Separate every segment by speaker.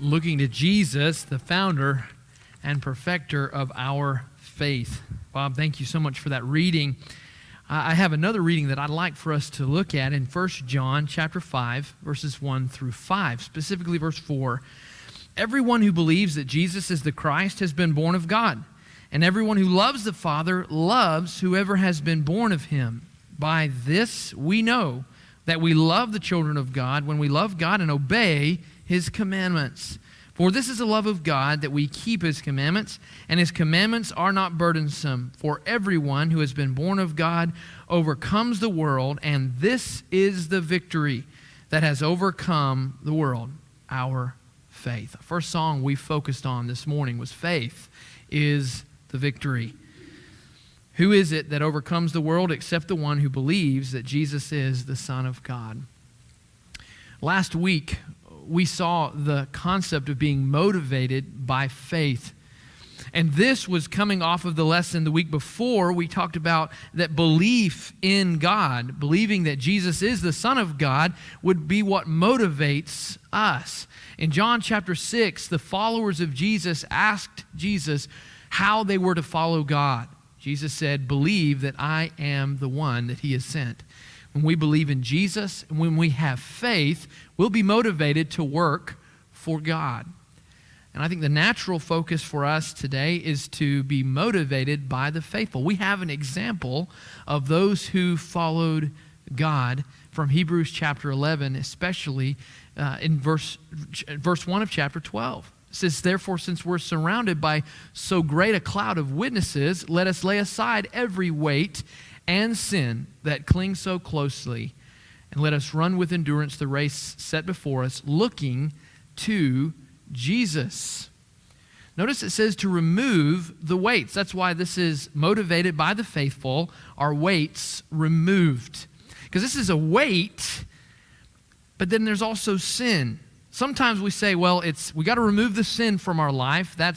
Speaker 1: looking to Jesus, the founder and perfecter of our faith. Bob, thank you so much for that reading. I have another reading that I'd like for us to look at in 1 John chapter 5, verses 1 through 5, specifically verse 4. Everyone who believes that Jesus is the Christ has been born of God, and everyone who loves the Father loves whoever has been born of him. By this we know that we love the children of God when we love God and obey his commandments. For this is the love of God, that we keep his commandments, and his commandments are not burdensome. For everyone who has been born of God overcomes the world, and this is the victory that has overcome the world, our faith. The first song we focused on this morning was Faith is the Victory. Who is it that overcomes the world except the one who believes that Jesus is the Son of God? Last week, we saw the concept of being motivated by faith. And this was coming off of the lesson the week before. We talked about that belief in God, believing that Jesus is the Son of God, would be what motivates us. In John chapter 6, the followers of Jesus asked Jesus how they were to follow God. Jesus said, "Believe that I am the one that he has sent." When we believe in Jesus, and when we have faith, we'll be motivated to work for God. And I think the natural focus for us today is to be motivated by the faithful. We have an example of those who followed God from Hebrews chapter 11, especially in verse 1 of chapter 12. It says, "Therefore, since we're surrounded by so great a cloud of witnesses, let us lay aside every weight and sin that clings so closely, and let us run with endurance the race set before us, looking to Jesus." Notice it says to remove the weights. That's why this is motivated by the faithful, our weights removed. Because this is a weight, but then there's also sin. Sometimes we say, well, we got to remove the sin from our life. That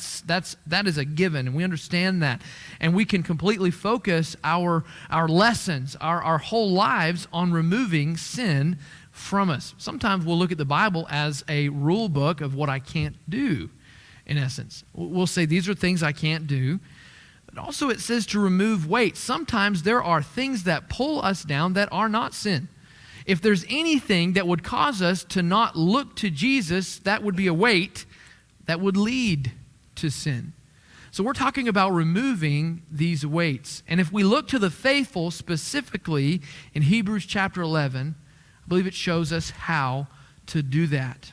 Speaker 1: is a given, and we understand that. And we can completely focus our lessons, our whole lives on removing sin from us. Sometimes we'll look at the Bible as a rule book of what I can't do, in essence. We'll say these are things I can't do. But also it says to remove weight. Sometimes there are things that pull us down that are not sin. If there's anything that would cause us to not look to Jesus, that would be a weight that would lead to sin. So we're talking about removing these weights. And if we look to the faithful specifically in Hebrews chapter 11, I believe it shows us how to do that.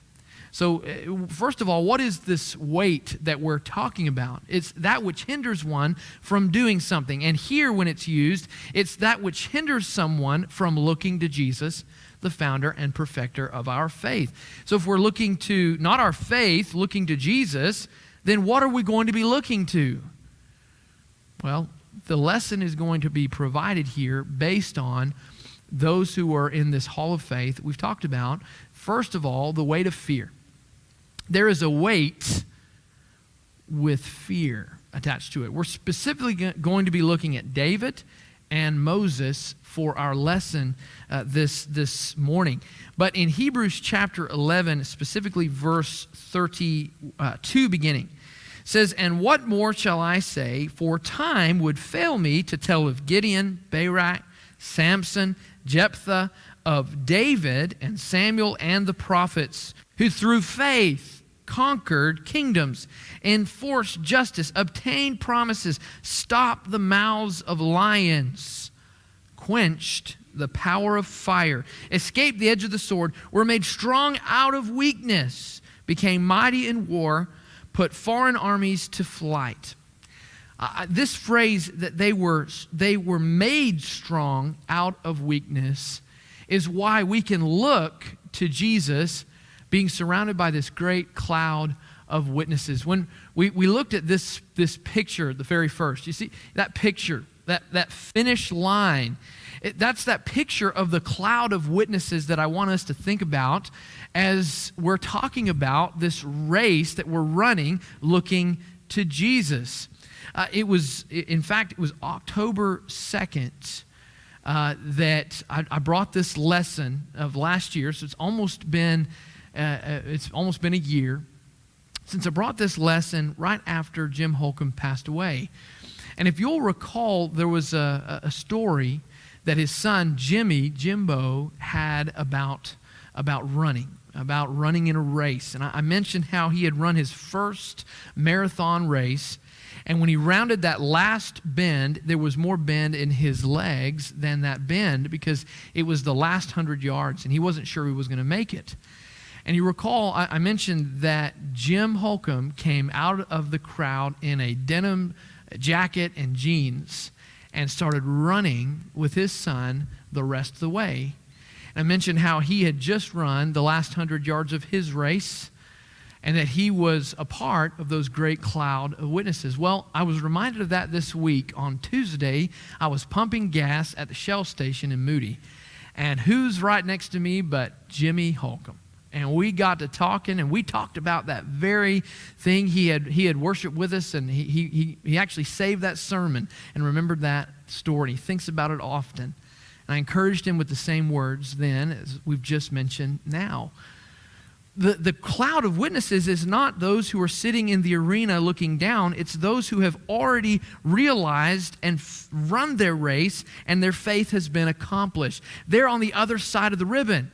Speaker 1: So first of all, what is this weight that we're talking about? It's that which hinders one from doing something. And here when it's used, it's that which hinders someone from looking to Jesus, the founder and perfecter of our faith. So if we're looking to, not our faith, looking to Jesus, then what are we going to be looking to? Well, the lesson is going to be provided here based on those who are in this hall of faith. We've talked about, first of all, the weight of fear. There is a weight with fear attached to it. We're specifically going to be looking at David and Moses for our lesson this morning. But in Hebrews chapter 11, specifically verse 32 beginning, says, "And what more shall I say? For time would fail me to tell of Gideon, Barak, Samson, Jephthah, of David and Samuel and the prophets, who through faith conquered kingdoms, enforced justice, obtained promises, stopped the mouths of lions, quenched the power of fire, escaped the edge of the sword, were made strong out of weakness, became mighty in war, put foreign armies to flight." This phrase that they were made strong out of weakness is why we can look to Jesus being surrounded by this great cloud of witnesses. When we looked at this picture, the very first, you see that picture, that finish line, that's that picture of the cloud of witnesses that I want us to think about as we're talking about this race that we're running looking to Jesus. It was October 2nd that I brought this lesson of last year, so it's almost been a year. since I brought this lesson right after Jim Holcomb passed away. And if you'll recall, there was a story that his son, Jimbo, had about running in a race. And I mentioned how he had run his first marathon race, and when he rounded that last bend, there was more bend in his legs than that bend because it was the last 100 yards, and he wasn't sure he was going to make it. And you recall, I mentioned that Jim Holcomb came out of the crowd in a denim jacket and jeans and started running with his son the rest of the way. I mentioned how he had just run the last 100 yards of his race and that he was a part of those great cloud of witnesses. Well, I was reminded of that this week. On Tuesday, I was pumping gas at the Shell station in Moody. And who's right next to me but Jimmy Holcomb? And we got to talking, and we talked about that very thing. He had worshiped with us, and he actually saved that sermon and remembered that story. He thinks about it often. And I encouraged him with the same words then as we've just mentioned now. The cloud of witnesses is not those who are sitting in the arena looking down. It's those who have already realized and run their race, and their faith has been accomplished. They're on the other side of the ribbon.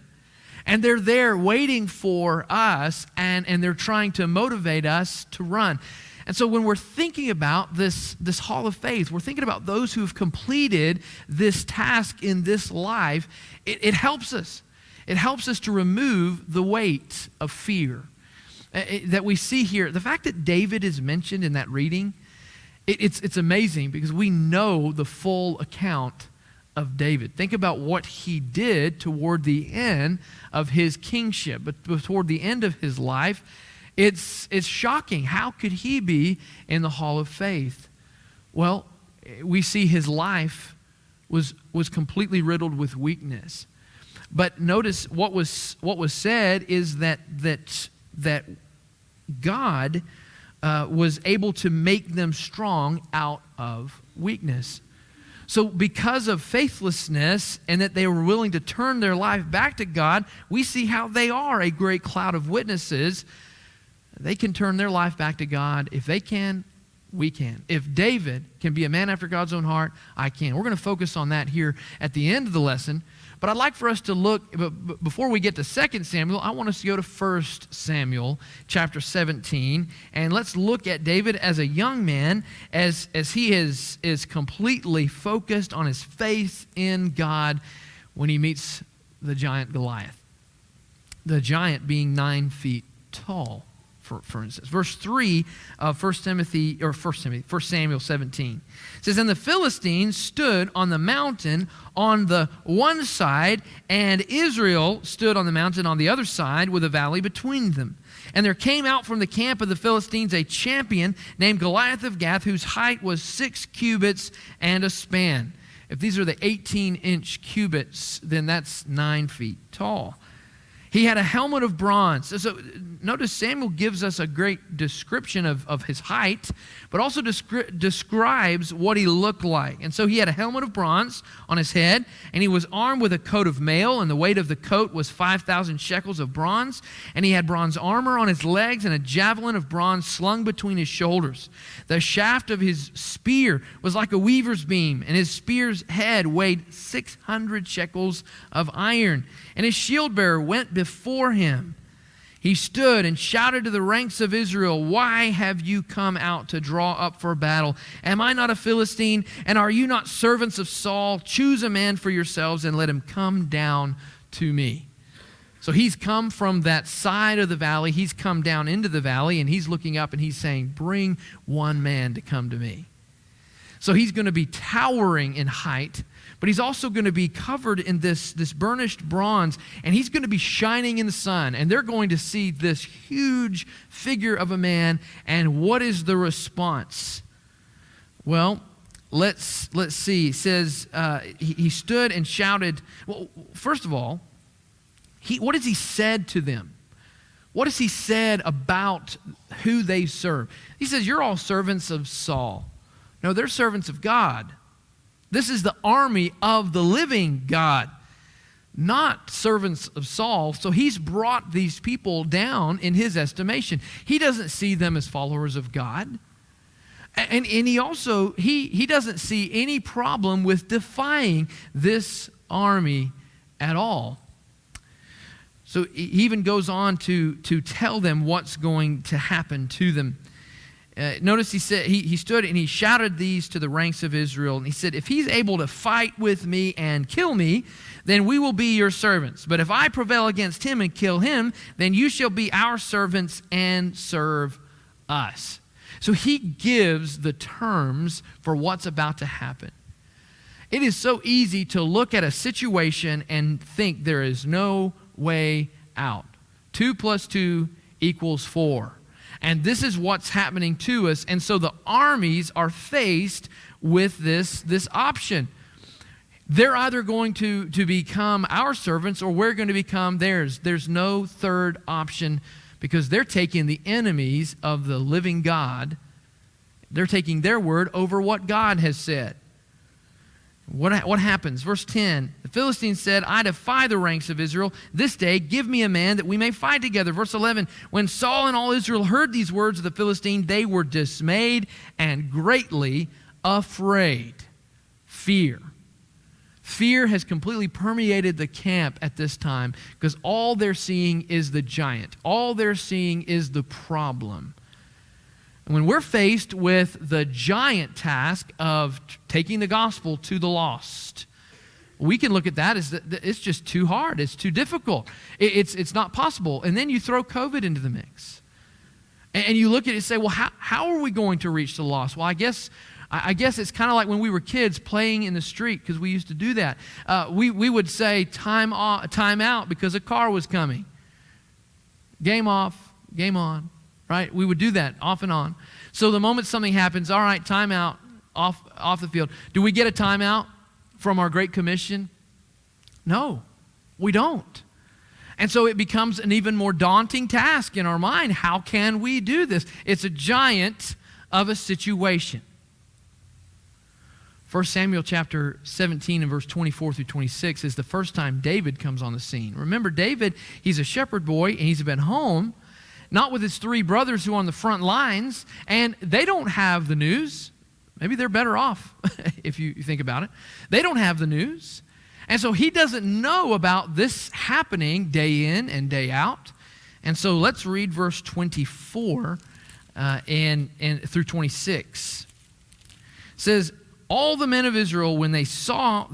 Speaker 1: And they're there waiting for us, and they're trying to motivate us to run. And so when we're thinking about this hall of faith, we're thinking about those who have completed this task in this life. It helps us. It helps us to remove the weight of fear that we see here. The fact that David is mentioned in that reading, it's amazing because we know the full account of David. Think about what he did toward the end of his kingship, but toward the end of his life, it's shocking. How could he be in the hall of faith? Well, we see his life was completely riddled with weakness. But notice what was said is that God was able to make them strong out of weakness. So because of faithlessness and that they were willing to turn their life back to God, we see how they are a great cloud of witnesses. They can turn their life back to God. If they can, we can. If David can be a man after God's own heart, I can. We're going to focus on that here at the end of the lesson. But I'd like for us to look, before we get to 2 Samuel, I want us to go to 1 Samuel chapter 17. And let's look at David as a young man, as he is completely focused on his faith in God when he meets the giant Goliath. The giant being 9 feet tall, for instance. Verse 3 of 1 Samuel 17. It says, "And the Philistines stood on the mountain on the one side, and Israel stood on the mountain on the other side with a valley between them. And there came out from the camp of the Philistines a champion named Goliath of Gath, whose height was 6 cubits and a span." If these are the 18-inch cubits, then that's 9 feet tall. He had a helmet of bronze. So notice Samuel gives us a great description of his height, but also describes what he looked like. And so he had a helmet of bronze on his head, and he was armed with a coat of mail, and the weight of the coat was 5,000 shekels of bronze. And he had bronze armor on his legs and a javelin of bronze slung between his shoulders. The shaft of his spear was like a weaver's beam, and his spear's head weighed 600 shekels of iron. And his shield bearer went before him. He stood and shouted to the ranks of Israel, "Why have you come out to draw up for battle? Am I not a Philistine? And are you not servants of Saul? Choose a man for yourselves and let him come down to me." So he's come from that side of the valley. He's come down into the valley, and he's looking up and he's saying, "Bring one man to come to me." So he's going to be towering in height, but he's also going to be covered in this burnished bronze, and he's going to be shining in the sun. And they're going to see this huge figure of a man. And what is the response? Well, let's see. It says he stood and shouted. Well, first of all, what has he said to them? What has he said about who they serve? He says, "You're all servants of Saul." No, they're servants of God. This is the army of the living God. not servants of Saul. So he's brought these people down in his estimation. He doesn't see them as followers of God. And he also, he doesn't see any problem with defying this army at all. So he even goes on to tell them what's going to happen to them. Notice he said he stood and he shouted these to the ranks of Israel. And he said, if he's able to fight with me and kill me, then we will be your servants. But if I prevail against him and kill him, then you shall be our servants and serve us. So he gives the terms for what's about to happen. It is so easy to look at a situation and think there is no way out. 2 + 2 = 4. And this is what's happening to us. And so the armies are faced with this option. They're either going to become our servants or we're going to become theirs. There's no third option because they're taking the enemies of the living God. They're taking their word over what God has said. What happens? Verse 10, the Philistines said, I defy the ranks of Israel. This day give me a man that we may fight together. Verse 11, when Saul and all Israel heard these words of the Philistine, they were dismayed and greatly afraid. Fear. Fear has completely permeated the camp at this time because all they're seeing is the giant. All they're seeing is the problem. And when we're faced with the giant task of taking the gospel to the lost, we can look at that as it's just too hard. It's too difficult. It's not possible. And then you throw COVID into the mix. And you look at it and say, well, how are we going to reach the lost? Well, I guess it's kind of like when we were kids playing in the street, because we used to do that. We would say time out because a car was coming. Game off, game on. Right? We would do that off and on. So the moment something happens, all right, timeout, off the field. Do we get a timeout from our Great Commission? No, we don't. And so it becomes an even more daunting task in our mind. How can we do this? It's a giant of a situation. 1 Samuel chapter 17 and verse 24 through 26 is the first time David comes on the scene. Remember, David, he's a shepherd boy and he's been home, not with his 3 brothers who are on the front lines, and they don't have the news. Maybe they're better off if you think about it. They don't have the news. And so he doesn't know about this happening day in and day out. And so let's read verse 24 and through 26. It says, all the men of Israel, when they saw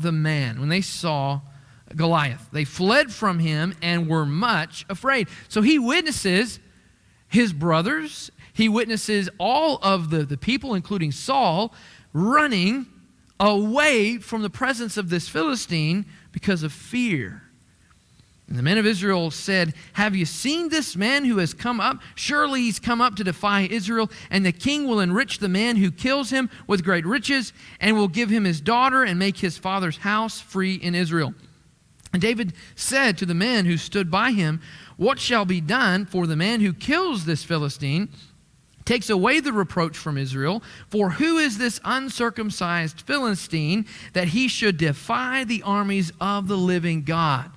Speaker 1: Goliath, they fled from him and were much afraid. So he witnesses his brothers, he witnesses all of the people, including Saul, running away from the presence of this Philistine because of fear. And the men of Israel said, have you seen this man who has come up? Surely he's come up to defy Israel, and the king will enrich the man who kills him with great riches, and will give him his daughter and make his father's house free in Israel. And David said to the men who stood by him, what shall be done for the man who kills this Philistine, takes away the reproach from Israel? For who is this uncircumcised Philistine that he should defy the armies of the living God?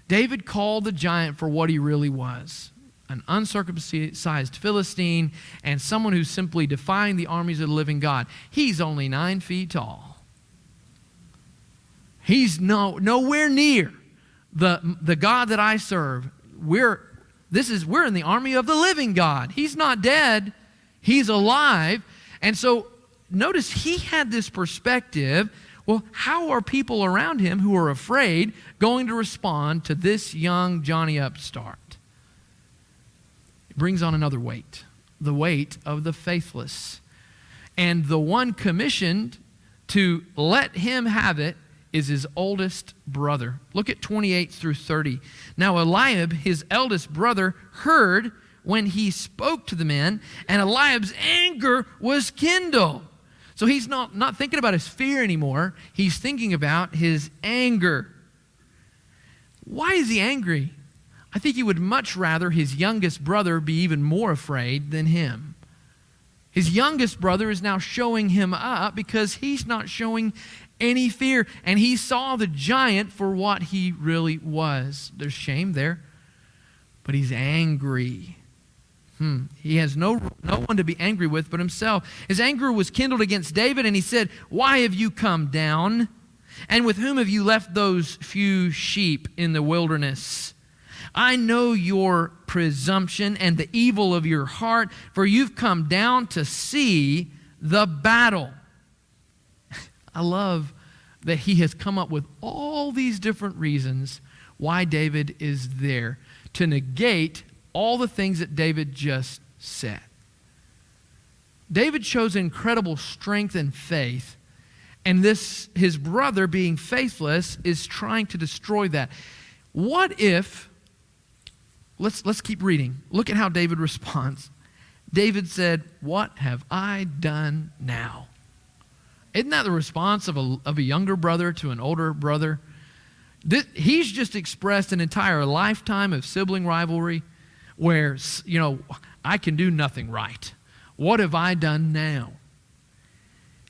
Speaker 1: David called the giant for what he really was, an uncircumcised Philistine and someone who's simply defying the armies of the living God. He's only 9 feet tall. He's nowhere near the God that I serve. We're in the army of the living God. He's not dead. He's alive. And so notice he had this perspective. Well, how are people around him who are afraid going to respond to this young Johnny upstart? It brings on another weight, the weight of the faithless. And the one commissioned to let him have it is his oldest brother. Look at 28 through 30. Now Eliab, his eldest brother, heard when he spoke to the men, and Eliab's anger was kindled. So he's not thinking about his fear anymore. He's thinking about his anger. Why is he angry? I think he would much rather his youngest brother be even more afraid than him. His youngest brother is now showing him up because he's not showing any fear, and he saw the giant for what he really was. There's shame there, but he's angry. He has no one to be angry with but himself. His anger was kindled against David, and he said, "Why have you come down? And with whom have you left those few sheep in the wilderness? I know your presumption and the evil of your heart, for you've come down to see the battle." I love that he has come up with all these different reasons why David is there, to negate all the things that David just said. David shows incredible strength and faith, and his brother, being faithless, is trying to destroy that. What if, let's keep reading. Look at how David responds. David said, "What have I done now?" Isn't that the response of a younger brother to an older brother? He's just expressed an entire lifetime of sibling rivalry where, I can do nothing right. What have I done now?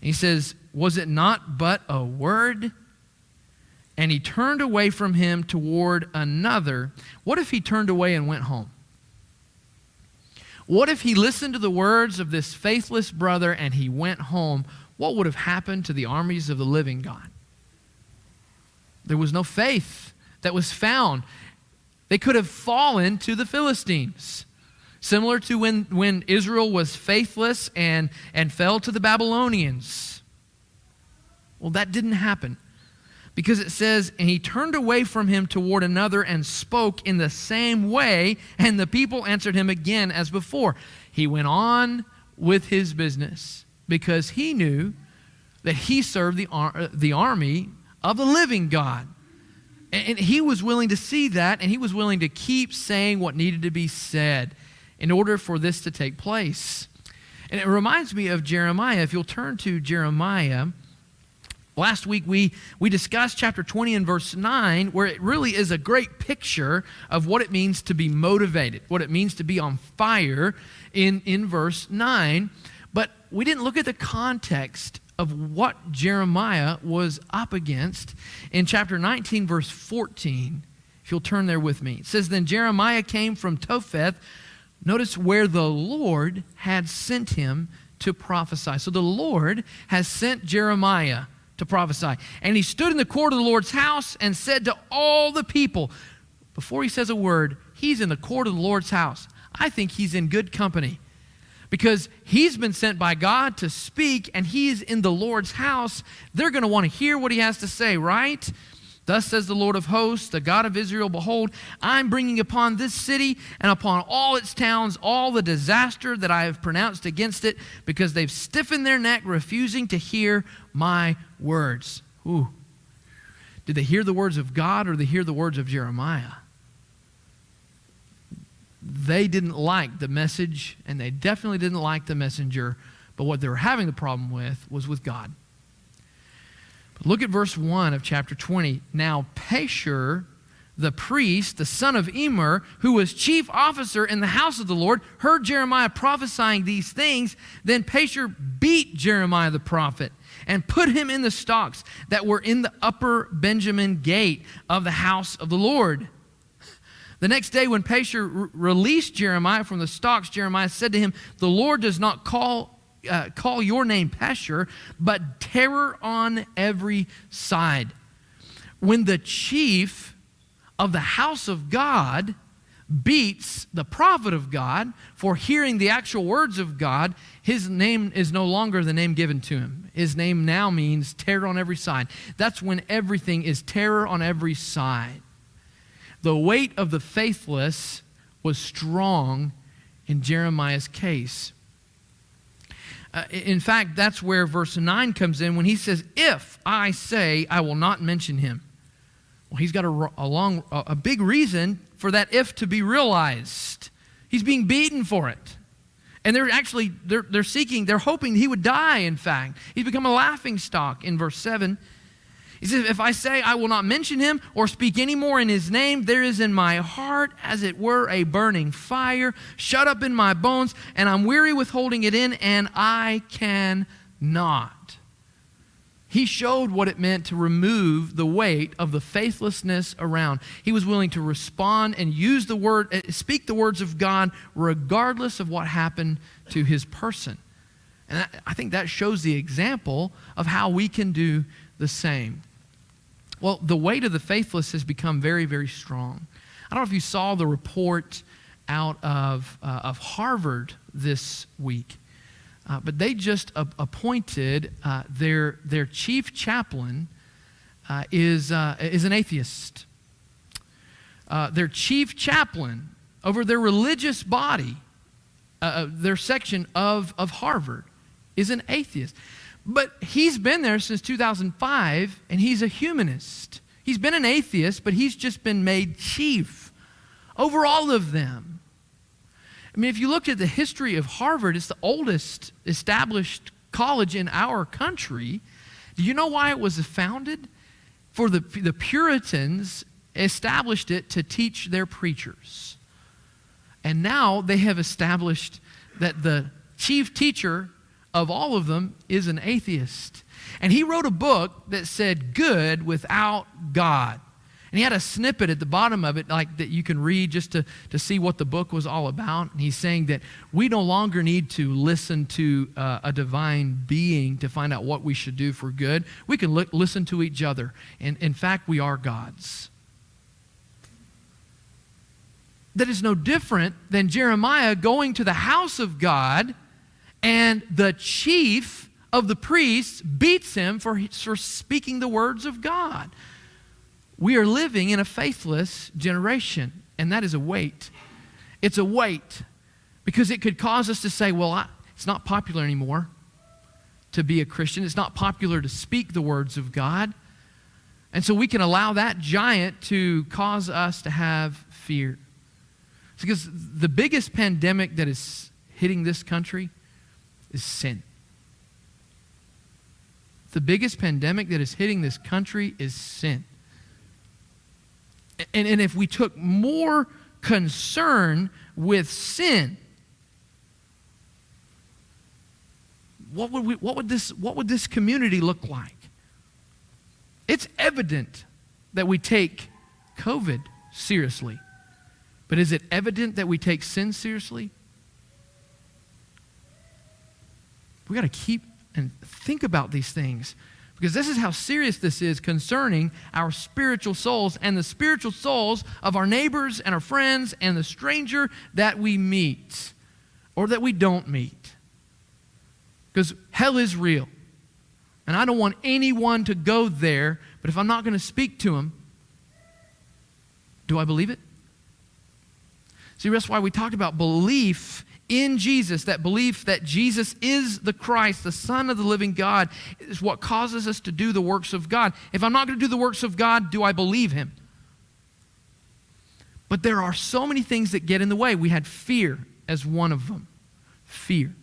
Speaker 1: He says, "Was it not but a word?" And he turned away from him toward another. What if he turned away and went home? What if he listened to the words of this faithless brother and he went home? What would have happened to the armies of the living God? There was no faith that was found. They could have fallen to the Philistines. Similar to when Israel was faithless and fell to the Babylonians. Well, that didn't happen. Because it says, "And he turned away from him toward another and spoke in the same way, and the people answered him again as before." He went on with his business because he knew that he served the army of the living God. And he was willing to see that, and he was willing to keep saying what needed to be said in order for this to take place. And it reminds me of Jeremiah. If you'll turn to Jeremiah, last week we discussed chapter 20 and verse 9, where it really is a great picture of what it means to be motivated, what it means to be on fire in verse 9. But we didn't look at the context of what Jeremiah was up against in chapter 19, verse 14. If you'll turn there with me. It says, "Then Jeremiah came from Topheth." Notice where the Lord had sent him to prophesy. So the Lord has sent Jeremiah to prophesy. "And he stood in the court of the Lord's house and said to all the people," before he says a word, he's in the court of the Lord's house. I think he's in good company, because he's been sent by God to speak, and he's in the Lord's house. They're going to want to hear what he has to say, right? "Thus says the Lord of hosts, the God of Israel, behold, I'm bringing upon this city and upon all its towns all the disaster that I have pronounced against it, because they've stiffened their neck, refusing to hear my words." Ooh. Did they hear the words of God, or did they hear the words of Jeremiah? They didn't like the message, and they definitely didn't like the messenger, but what they were having the problem with was with God. But look at verse 1 of chapter 20. "Now Pashur, the priest, the son of Immer, who was chief officer in the house of the Lord, heard Jeremiah prophesying these things. Then Pashur beat Jeremiah the prophet and put him in the stocks that were in the upper Benjamin gate of the house of the Lord. The next day, when Pashur released Jeremiah from the stocks, Jeremiah said to him, 'The Lord does not call your name Pashur, but terror on every side.'" When the chief of the house of God beats the prophet of God for hearing the actual words of God, his name is no longer the name given to him. His name now means terror on every side. That's when everything is terror on every side. The weight of the faithless was strong in Jeremiah's case. In fact, that's where verse 9 comes in when he says, "If I say I will not mention him." Well, he's got a big reason for that "if" to be realized. He's being beaten for it. And they're hoping he would die, in fact. He's become a laughing stock in verse 7. He says, "If I say I will not mention him or speak any more in his name, there is in my heart as it were a burning fire shut up in my bones, and I'm weary with holding it in, and I cannot." He showed what it meant to remove the weight of the faithlessness around. He was willing to respond and use the word, speak the words of God regardless of what happened to his person. And I think that shows the example of how we can do the same. Well, the weight of the faithless has become very, very strong. I don't know if you saw the report out of Harvard this week. But they just appointed their chief chaplain is an atheist. Their chief chaplain over their religious body, their section of Harvard, is an atheist. But he's been there since 2005, and he's a humanist. He's been an atheist, but he's just been made chief over all of them. I mean, if you looked at the history of Harvard, it's the oldest established college in our country. Do you know why it was founded? For the Puritans established it to teach their preachers. And now they have established that the chief teacher of all of them is an atheist. And he wrote a book that said, "Good Without God." And he had a snippet at the bottom of it like that you can read just to see what the book was all about. And he's saying that we no longer need to listen to a divine being to find out what we should do for good. We can listen to each other. And in fact, we are gods. That is no different than Jeremiah going to the house of God, and the chief of the priests beats him for speaking the words of God. We are living in a faithless generation, and that is a weight. It's a weight because it could cause us to say, well, it's not popular anymore to be a Christian. It's not popular to speak the words of God. And so we can allow that giant to cause us to have fear. It's because the biggest pandemic that is hitting this country is sin. The biggest pandemic that is hitting this country is sin. And if we took more concern with sin, what would this community look like? It's evident that we take COVID seriously. But is it evident that we take sin seriously? We got to keep and think about these things, because this is how serious this is concerning our spiritual souls and the spiritual souls of our neighbors and our friends and the stranger that we meet or that we don't meet. Because hell is real. And I don't want anyone to go there, but if I'm not going to speak to them, do I believe it? See, that's why we talked about belief in Jesus, that belief that Jesus is the Christ, the Son of the living God, is what causes us to do the works of God. If I'm not going to do the works of God, do I believe Him? But there are so many things that get in the way. We had fear as one of them. Fear.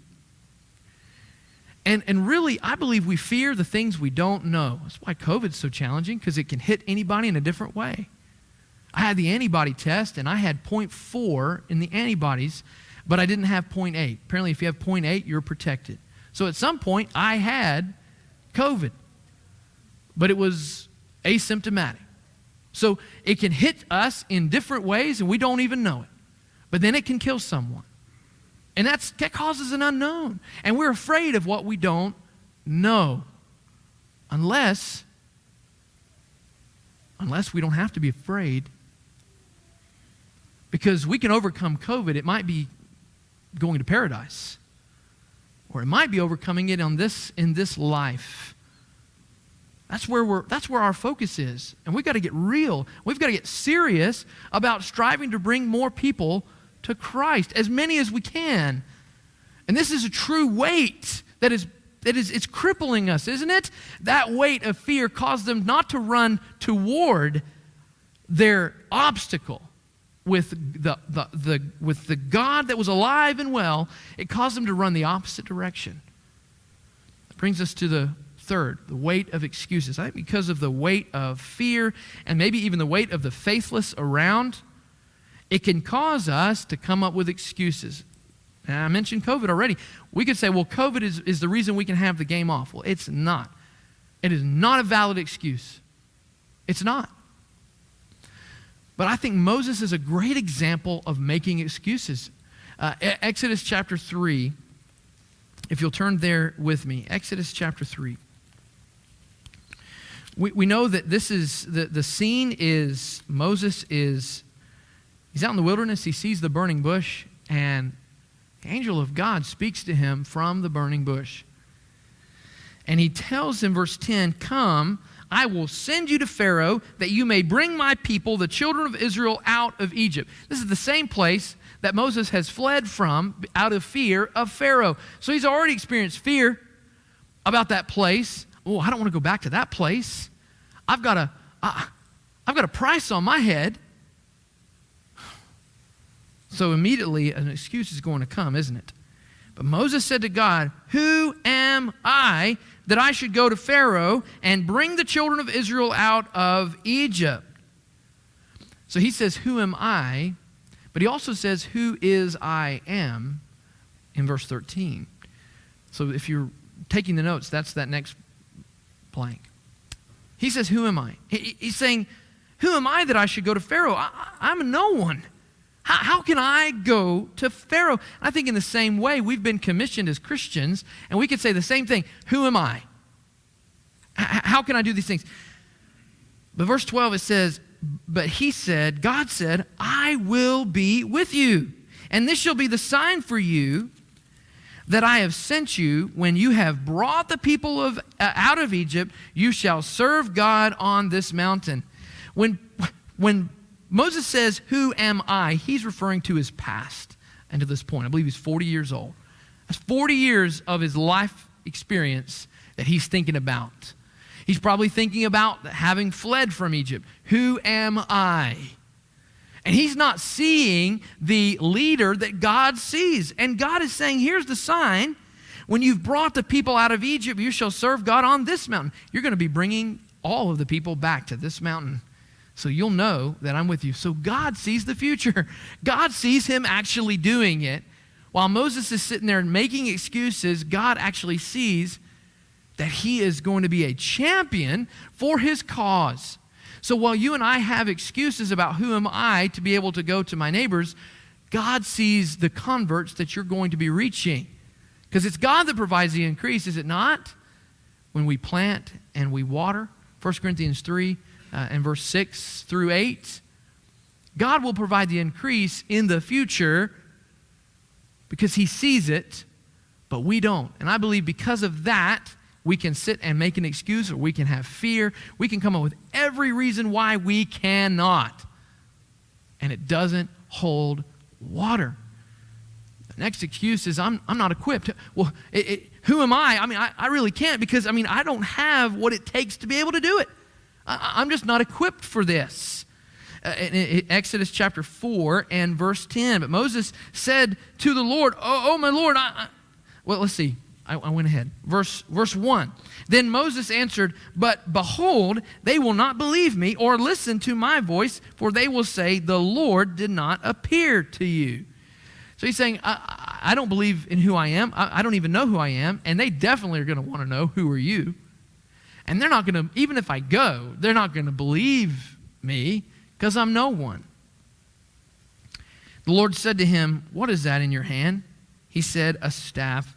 Speaker 1: And really, I believe we fear the things we don't know. That's why COVID's so challenging, because it can hit anybody in a different way. I had the antibody test, and I had 0.4 in the antibodies, but I didn't have 0.8. Apparently, if you have 0.8, you're protected. So at some point, I had COVID, but it was asymptomatic. So it can hit us in different ways, and we don't even know it. But then it can kill someone. And that causes an unknown. And we're afraid of what we don't know. Unless we don't have to be afraid. Because we can overcome COVID. It might be going to paradise. Or it might be overcoming it in this life. That's where our focus is. And we've got to get real. We've got to get serious about striving to bring more people to Christ, as many as we can. And this is a true weight it's crippling us, isn't it? That weight of fear caused them not to run toward their obstacle with the God that was alive and well. It caused them to run the opposite direction. That brings us to the third, the weight of excuses. I think because of the weight of fear and maybe even the weight of the faithless around, it can cause us to come up with excuses. And I mentioned COVID already. We could say, well, COVID is the reason we can have the game off. Well, it's not. It is not a valid excuse. It's not. But I think Moses is a great example of making excuses. Exodus chapter 3, if you'll turn there with me. Exodus chapter 3. We know that this is, the scene is, Moses is, he's out in the wilderness, he sees the burning bush, and the angel of God speaks to him from the burning bush. And he tells him, verse 10, "Come, I will send you to Pharaoh that you may bring my people, the children of Israel, out of Egypt." This is the same place that Moses has fled from out of fear of Pharaoh. So he's already experienced fear about that place. Oh, I don't want to go back to that place. I've got a price on my head. So immediately an excuse is going to come, isn't it? But Moses said to God, "Who am I that I should go to Pharaoh and bring the children of Israel out of Egypt?" So he says, "Who am I?" But he also says, "Who is I am?" in verse 13. So if you're taking the notes, that's that next blank. He says, "Who am I?" He's saying, "Who am I that I should go to Pharaoh? I'm no one. How can I go to Pharaoh?" I think in the same way, we've been commissioned as Christians, and we could say the same thing. Who am I? How can I do these things? But verse 12, it says, "But he said," God said, "I will be with you, and this shall be the sign for you that I have sent you. When you have brought the people out of Egypt, you shall serve God on this mountain." When Moses says, "Who am I?" he's referring to his past and to this point. I believe he's 40 years old. That's 40 years of his life experience that he's thinking about. He's probably thinking about having fled from Egypt. Who am I? And he's not seeing the leader that God sees. And God is saying, here's the sign. When you've brought the people out of Egypt, you shall serve God on this mountain. You're going to be bringing all of the people back to this mountain. So you'll know that I'm with you. So God sees the future. God sees him actually doing it. While Moses is sitting there and making excuses, God actually sees that he is going to be a champion for his cause. So while you and I have excuses about who am I to be able to go to my neighbors, God sees the converts that you're going to be reaching. Because it's God that provides the increase, is it not? When we plant and we water, 1 Corinthians 3 and verse 6 through 8, God will provide the increase in the future because he sees it, but we don't. And I believe because of that, we can sit and make an excuse, or we can have fear. We can come up with every reason why we cannot. And it doesn't hold water. The next excuse is, I'm not equipped. Well, who am I? I mean, I really can't because, I don't have what it takes to be able to do it. I'm just not equipped for this. In Exodus chapter 4 and verse 10, "But Moses said to the Lord, oh my Lord, well, let's see. I went ahead. Verse 1. "Then Moses answered, but behold, they will not believe me or listen to my voice, for they will say, the Lord did not appear to you." So he's saying, I don't believe in who I am. I don't even know who I am. And they definitely are going to want to know, who are you? And they're not going to, even if I go, they're not going to believe me because I'm no one. The Lord said to him, "What is that in your hand?" He said, "A staff."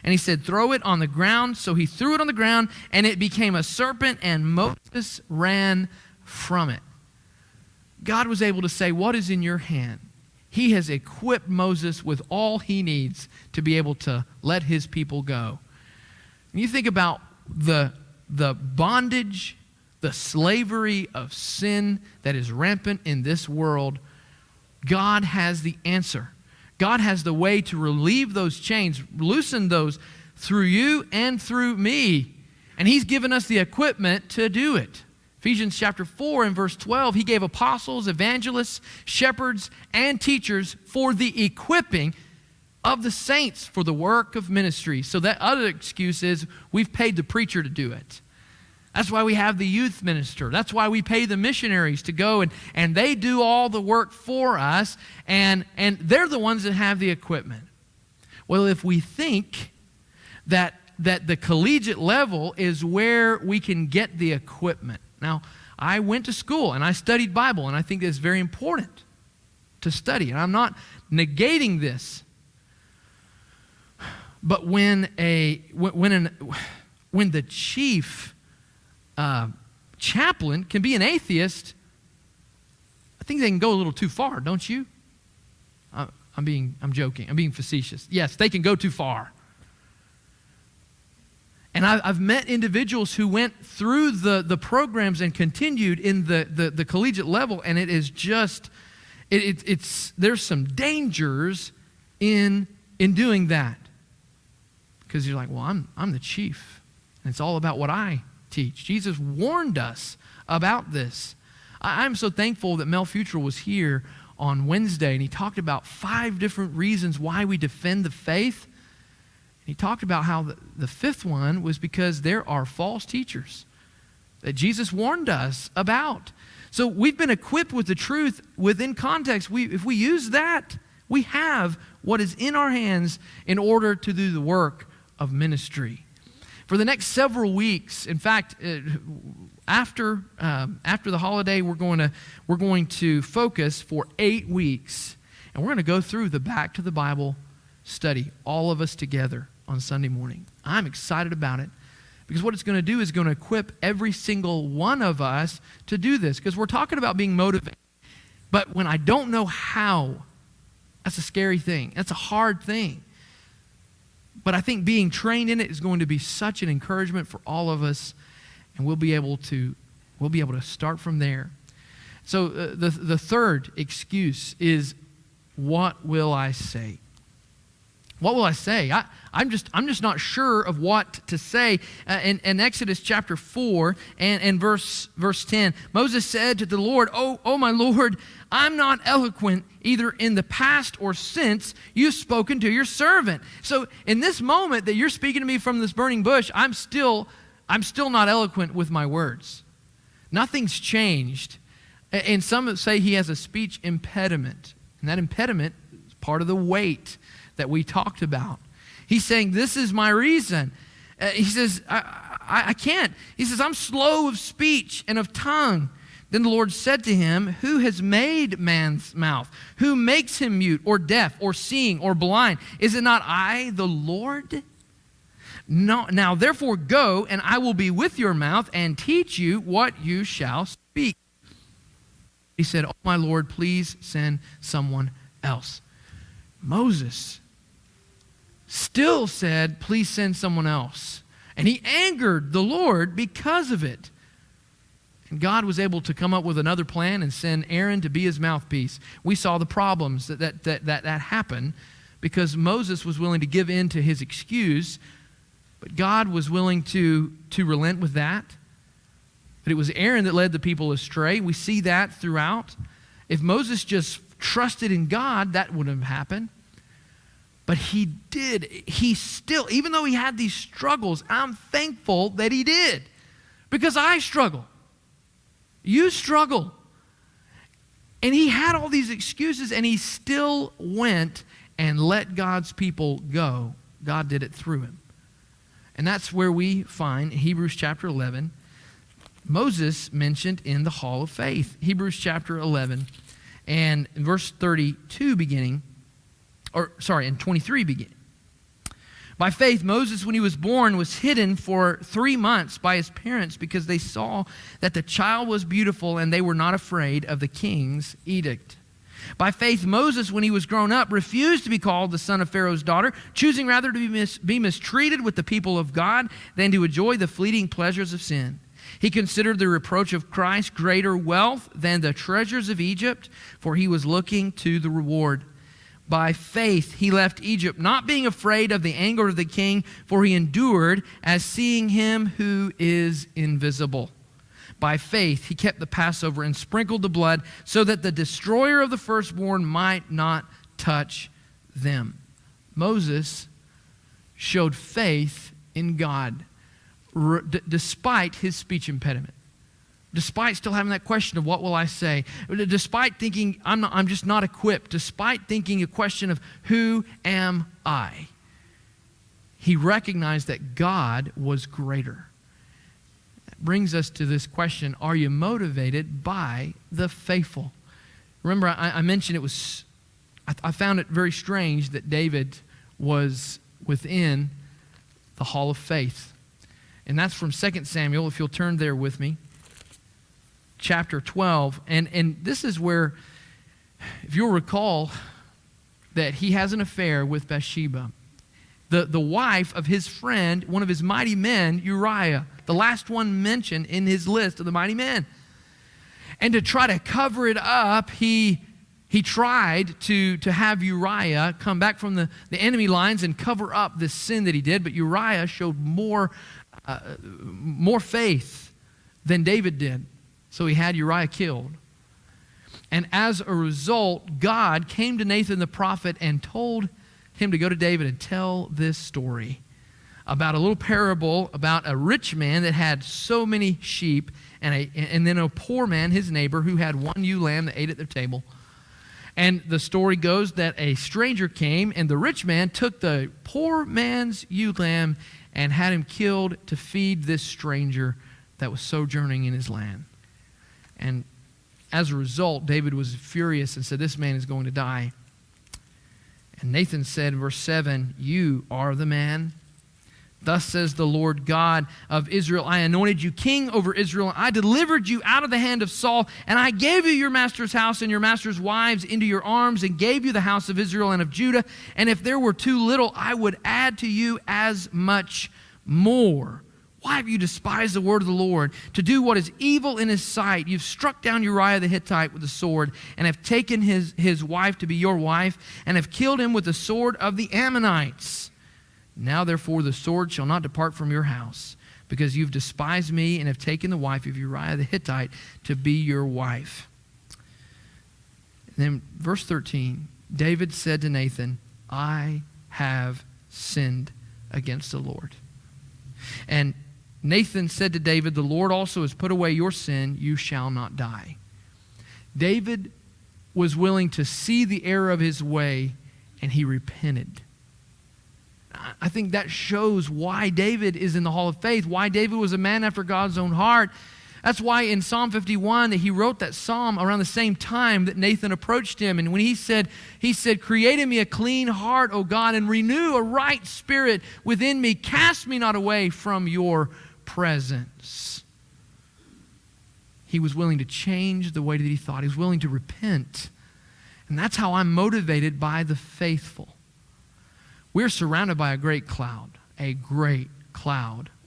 Speaker 1: And he said, "Throw it on the ground." So he threw it on the ground, and it became a serpent, and Moses ran from it. God was able to say, "What is in your hand?" He has equipped Moses with all he needs to be able to let his people go. And you think about the bondage, the slavery of sin that is rampant in this world. God has the answer. God has the way to relieve those chains, loosen those through you and through me. And he's given us the equipment to do it. Ephesians chapter 4 and verse 12, he gave apostles, evangelists, shepherds, and teachers for the equipping of the saints for the work of ministry. So that other excuse is we've paid the preacher to do it. That's why we have the youth minister. That's why we pay the missionaries to go and they do all the work for us, and they're the ones that have the equipment. Well, if we think that the collegiate level is where we can get the equipment. Now, I went to school and I studied Bible, and I think it's very important to study, and I'm not negating this. But when the chief chaplain can be an atheist, I think they can go a little too far, don't you? I'm joking. I'm being facetious. Yes, they can go too far. And I've met individuals who went through the programs and continued in the collegiate level, and it is just, there's some dangers in doing that. Because you're like, well, I'm the chief, and it's all about what I teach. Jesus warned us about this. I'm so thankful that Mel Futrell was here on Wednesday, and he talked about 5 different reasons why we defend the faith. And he talked about how the 5th one was because there are false teachers that Jesus warned us about. So we've been equipped with the truth within context. If we use that, we have what is in our hands in order to do the work of ministry. For the next several weeks, in fact, after the holiday, we're going to focus for 8 weeks, and we're going to go through the Back to the Bible study, all of us together on Sunday morning. I'm excited about it because what it's going to do is going to equip every single one of us to do this, because we're talking about being motivated. But when I don't know how, that's a scary thing. That's a hard thing. But I think being trained in it is going to be such an encouragement for all of us, and we'll be able to start from there. So the third excuse is, what will I say? What will I say? I'm just not sure of what to say. In Exodus chapter 4 and verse 10, Moses said to the Lord, Oh my Lord, I'm not eloquent either in the past or since you've spoken to your servant. So in this moment that you're speaking to me from this burning bush, I'm still not eloquent with my words. Nothing's changed. And some say he has a speech impediment. And that impediment is part of the weight that we talked about. He's saying, this is my reason. He says, I can't. He says, I'm slow of speech and of tongue. Then the Lord said to him, who has made man's mouth? Who makes him mute or deaf or seeing or blind? Is it not I, the Lord? No, now therefore go, and I will be with your mouth and teach you what you shall speak. He said, oh my Lord, please send someone else. Moses still said, please send someone else. And he angered the Lord because of it. And God was able to come up with another plan and send Aaron to be his mouthpiece. We saw the problems that happened because Moses was willing to give in to his excuse, but God was willing to relent with that. But it was Aaron that led the people astray. We see that throughout. If Moses just trusted in God, that wouldn't have happened. But he did. He still, even though he had these struggles, I'm thankful that he did. Because I struggle. You struggle. And he had all these excuses, and he still went and let God's people go. God did it through him. And that's where we find Hebrews chapter 11, Moses mentioned in the hall of faith. Hebrews chapter 11 and verse 32 beginning, and 23 beginning. By faith, Moses, when he was born, was hidden for 3 months by his parents because they saw that the child was beautiful and they were not afraid of the king's edict. By faith, Moses, when he was grown up, refused to be called the son of Pharaoh's daughter, choosing rather to be mistreated with the people of God than to enjoy the fleeting pleasures of sin. He considered the reproach of Christ greater wealth than the treasures of Egypt, for he was looking to the reward. By faith, he left Egypt, not being afraid of the anger of the king, for he endured as seeing him who is invisible. By faith, he kept the Passover and sprinkled the blood so that the destroyer of the firstborn might not touch them. Moses showed faith in God despite his speech impediment. Despite still having that question of what will I say, despite thinking I'm just not equipped, despite thinking a question of who am I, he recognized that God was greater. That brings us to this question, are you motivated by the faithful? Remember, I mentioned it was, I found it very strange that David was within the hall of faith. And that's from 2 Samuel, if you'll turn there with me, chapter 12. And this is where, if you'll recall, that he has an affair with Bathsheba, the wife of his friend, one of his mighty men, Uriah, the last one mentioned in his list of the mighty men. And to try to cover it up, he tried to have Uriah come back from the enemy lines and cover up this sin that he did, but Uriah showed more faith than David did. So he had Uriah killed. And as a result, God came to Nathan the prophet and told him to go to David and tell this story about a little parable about a rich man that had so many sheep and then a poor man, his neighbor, who had one ewe lamb that ate at their table. And the story goes that a stranger came, and the rich man took the poor man's ewe lamb and had him killed to feed this stranger that was sojourning in his land. And as a result, David was furious and said, this man is going to die. And Nathan said, verse 7, you are the man. Thus says the Lord God of Israel, I anointed you king over Israel. I delivered you out of the hand of Saul, and I gave you your master's house and your master's wives into your arms, and gave you the house of Israel and of Judah. And if there were too little, I would add to you as much more. Why have you despised the word of the Lord to do what is evil in his sight? You've struck down Uriah the Hittite with the sword, and have taken his wife to be your wife, and have killed him with the sword of the Ammonites. Now, therefore, the sword shall not depart from your house, because you've despised me and have taken the wife of Uriah the Hittite to be your wife. And then verse 13, David said to Nathan, I have sinned against the Lord. And Nathan said to David, the Lord also has put away your sin, you shall not die. David was willing to see the error of his way, and he repented. I think that shows why David is in the Hall of Faith, why David was a man after God's own heart. That's why in Psalm 51 that he wrote that psalm around the same time that Nathan approached him. And when he said, create in me a clean heart, O God, and renew a right spirit within me. Cast me not away from your presence. He was willing to change the way that he thought. He was willing to repent. And that's how I'm motivated by the faithful. We're surrounded by a great cloud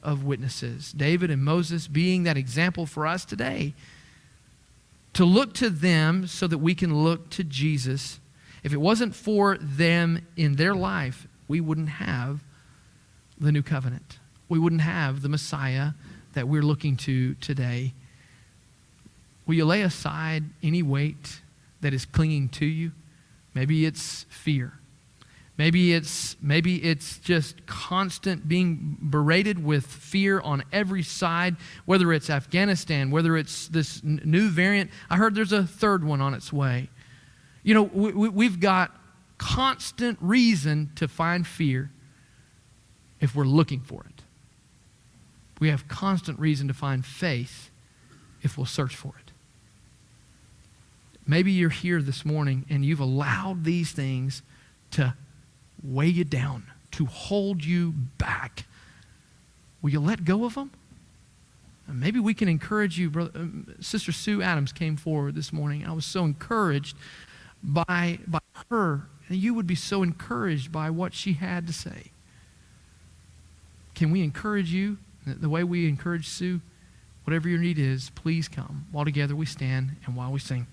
Speaker 1: of witnesses. David and Moses being that example for us today. To look to them so that we can look to Jesus. If it wasn't for them in their life, we wouldn't have the new covenant. We wouldn't have the Messiah that we're looking to today. Will you lay aside any weight that is clinging to you? Maybe it's fear. Maybe it's just constant being berated with fear on every side, whether it's Afghanistan, whether it's this new variant. I heard there's a third one on its way. You know, we've got constant reason to find fear if we're looking for it. We have constant reason to find faith if we'll search for it. Maybe you're here this morning and you've allowed these things to weigh you down, to hold you back. Will you let go of them? Maybe we can encourage you. Brother, Sister Sue Adams came forward this morning. I was so encouraged by her. And you would be so encouraged by what she had to say. Can we encourage you the way we encourage Sue? Whatever your need is, please come. While together we stand and while we sing.